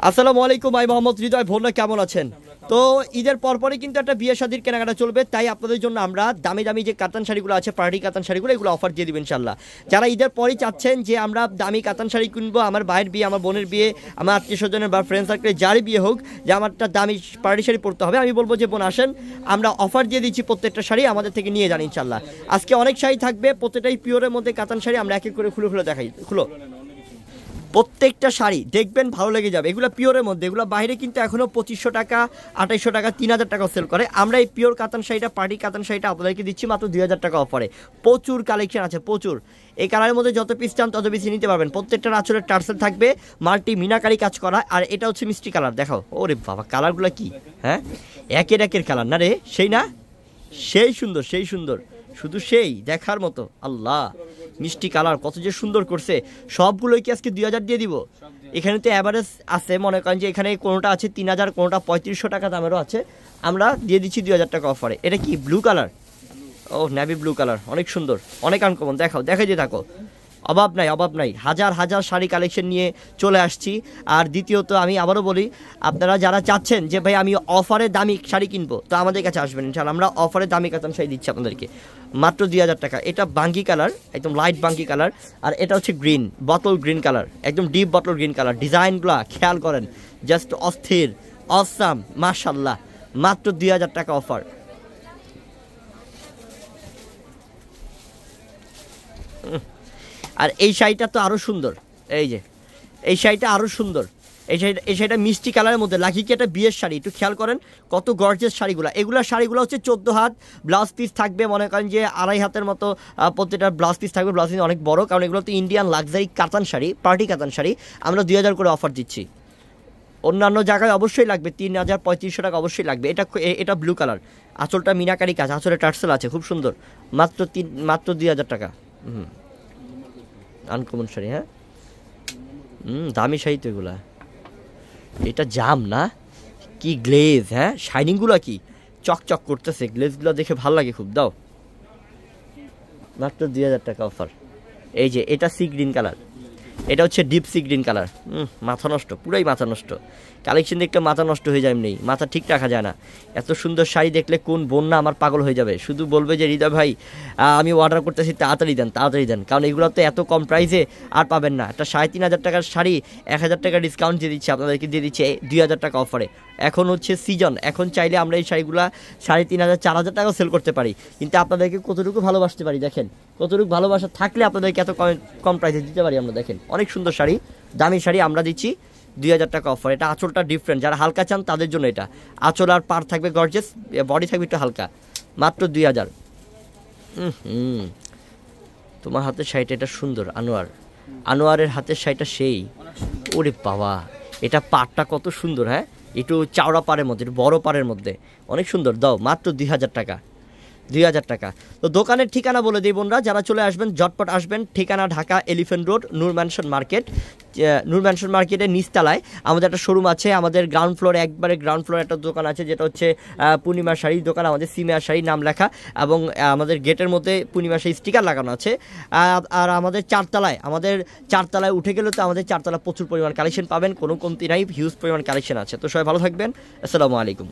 আসসালামু আলাইকুম, আমি মোহাম্মদ হৃদয়। ভোলা কেমন আছেন? তো ঈদের পরপরই কিন্তু একটা বিয়ে শাদির কেনাকাটা চলবে, তাই আপনাদের জন্য আমরা দামি দামি যে কাতান শাড়িগুলো আছে, পার্টি কাতান শাড়িগুলো, এগুলো অফার দিয়ে দেবেন ইনশাল্লাহ। যারা ঈদের পরই চাচ্ছেন যে আমরা দামি কাতান শাড়ি কিনবো, আমার ভাইয়ের বিয়ে, আমার বোনের বিয়ে, আমার আত্মীয় স্বজনের বা ফ্রেন্ড সার্কেলে যারই বিয়ে হোক, যে আমার একটা দামি পার্টি শাড়ি পরতে হবে, আমি বলবো যে বোন আসেন, আমরা অফার দিয়ে দিচ্ছি, প্রত্যেকটা শাড়ি আমাদের থেকে নিয়ে যান ইনশাল্লাহ। আজকে অনেক শাড়ি থাকবে, প্রত্যেকটাই পিওরের মধ্যে কাতান শাড়ি, আমরা এক এক করে খুলে খুলে দেখাই। খুলো, প্রত্যেকটা শাড়ি দেখবেন, ভালো লেগে যাবে। এগুলো পিওরের মধ্যে, এগুলো বাইরে কিন্তু এখনও 2500 টাকা, 2800 টাকা, 3000 টাকা সেল করে। আমরা এই পিওর কাতান শাড়িটা, পার্টি কাতান শাড়িটা আপনাদেরকে দিচ্ছি মাত্র 2000 টাকা অফারে। প্রচুর কালেকশন আছে, প্রচুর। এই কালারের মধ্যে যত পিস চান তত পিস নিতে পারবেন। প্রত্যেকটার আঁচলের টার্সেল থাকবে, মাল্টি মিনাকারি কাজ করা। আর এটা হচ্ছে মিষ্টি কালার, দেখাও। ওরে বাবা, কালারগুলো কি! হ্যাঁ, একের একের কালার না রে, সেই না, সেই সুন্দর, সেই সুন্দর, শুধু সেই দেখার মতো। আল্লাহ, মিষ্টি কালার কত যে সুন্দর করছে। সবগুলোই কি আজকে 2000 দিয়ে দিব? এখানে তো অ্যাভারেজ আছে, মনে করেন যে এখানে কোনোটা আছে 3000, কোনোটা 3500 টাকা দামেরও আছে। আমরা দিয়ে দিচ্ছি 2000 টাকা অফারে। এটা কি ব্লু কালার? ও, নেভি ব্লু কালার, অনেক সুন্দর, অনেক আনকমন। দেখাও, দেখাই দিয়ে থাকো। অভাব নাই, অভাব নাই। হাজার হাজার শাড়ি কালেকশন নিয়ে চলে আসছি। আর দ্বিতীয়ত আমি আবারও বলি, আপনারা যারা চাচ্ছেন যে ভাই আমি অফারে দামি শাড়ি কিনবো, তো আমাদের কাছে আসবেন ইনশাআল্লাহ। আমরা অফারে দামি কাতান শাড়ি দিচ্ছি আপনাদেরকে মাত্র 2000 টাকা। এটা বাঙ্গি কালার, একদম লাইট বাঙ্গি কালার। আর এটা হচ্ছে গ্রিন, বটল গ্রিন কালার, একদম ডিপ বটল গ্রিন কালার। ডিজাইনগুলো খেয়াল করেন, জাস্ট অস্থির, অসাম, মাশাআল্লাহ। মাত্র 2000 টাকা অফার। আর এই শাড়িটা তো আরও সুন্দর, এই যে এই শাড়িটা আরও সুন্দর। এই শাড়িটা মিষ্টি কালারের মধ্যে, লাকি কি একটা বিয়ের শাড়ি। একটু খেয়াল করেন কত গর্জিয়াস শাড়িগুলো। শাড়িগুলো হচ্ছে 14 হাত, ব্লাউজ পিস থাকবে মনে করেন যে 2.5 হাতের মতো প্রত্যেকটা ব্লাউজ পিস থাকবে। ব্লাউজ পিস অনেক বড়, কারণ এগুলো তো ইন্ডিয়ান লাক্সারি কাতান শাড়ি, পার্টি কাতান শাড়ি। আমরা 2000 করে অফার দিচ্ছি। অন্যান্য জায়গায় অবশ্যই লাগবে 3000, 3500 টাকা অবশ্যই লাগবে। এটা ব্লু কালার, আঁচলটা মিনাকারি কাজ, আঁচলে টার্সেল আছে, খুব সুন্দর। মাত্র 2000 টাকা। আনকমন শাড়ি, হ্যাঁ, দামি শাড়ি তো এগুলা। এটা জাম না, কি গ্লেজ! হ্যাঁ, শাইনিংগুলো কি চকচক করতেছে, গ্লেজগুলো দেখে ভালো লাগে খুব। দাও, মাত্র 2000 টাকা অফার। এই যে এটা সি গ্রিন কালার, এটা হচ্ছে ডিপ সি গ্রিন কালার। মাথা নষ্ট, পুরাই মাথা নষ্ট। কালেকশন দেখলে মাথা নষ্ট হয়ে যায়, এমনি মাথা ঠিক রাখা যায় না। এত সুন্দর শাড়ি দেখলে কোন বন্যা আমার পাগল হয়ে যাবে, শুধু বলবে যে হৃদয় ভাই আমি অর্ডার করতেছি, তাড়াতাড়ি দেন, তাড়াতাড়ি দেন। কারণ এগুলো তো এত কম প্রাইসে আর পাবেন না। একটা 3500 টাকার শাড়ি 1000 টাকা ডিসকাউন্ট দিয়ে দিচ্ছে আপনাদেরকে, দিয়ে দিচ্ছে 2000 টাকা অফারে। এখন হচ্ছে সিজন, এখন চাইলে আমরা এই শাড়িগুলো 3500, 4000 টাকাও সেল করতে পারি। কিন্তু আপনাদেরকে কতটুকু ভালোবাসতে পারি দেখেন, কতটুকু ভালোবাসা থাকলে আপনাদেরকে এত কম প্রাইসে দিতে পারি আমরা। দেখেন, অনেক সুন্দর শাড়ি, দামি শাড়ি আমরা দিচ্ছি 2000 টাকা অফার। এটা আঁচলটা ডিফারেন্ট, যারা হালকা চান তাদের জন্য এটা। আঁচল আর পার থাকবে গর্জেস, বডি থাকবে একটু হালকা। মাত্র 2000। তোমার হাতের শাড়িটা এটা সুন্দর, আনোয়ারের হাতের শাড়িটা সেই। ওরে বাবা, এটা পাড়টা কত সুন্দর! হ্যাঁ, একটু চাওড়া পাড়ের মধ্যে, একটু বড় পাড়ের মধ্যে, অনেক সুন্দর। দাও, মাত্র 2000 টাকা, 2000 টাকা। তো দোকানের ঠিকানা বলে দিই বোনরা, যারা চলে আসবেন ঝটপট আসবেন। ঠিকানা ঢাকা এলিফ্যান্ট রোড, নূর ম্যানশন মার্কেট। নূর ম্যানশন মার্কেটের নিচতলায় আমাদের একটা শোরুম আছে। আমাদের গ্রাউন্ড ফ্লোরে, একবারে গ্রাউন্ড ফ্লোরে একটা দোকান আছে, যেটা হচ্ছে পূর্ণিমা শাড়ির দোকান। আমাদের সিমিয়া শাড়ি নাম লেখা, এবং আমাদের গেটের মধ্যে পূর্ণিমা শাড়ি স্টিকার লাগানো আছে। আর আমাদের চারতলায় উঠে গেলে তো আমাদের চারতলা প্রচুর পরিমাণ কালেকশন পাবেন, কোনো কমতি নাই, হিউজ পরিমাণ কালেকশন আছে। তো সবাই ভালো থাকবেন, আসসালামু আলাইকুম।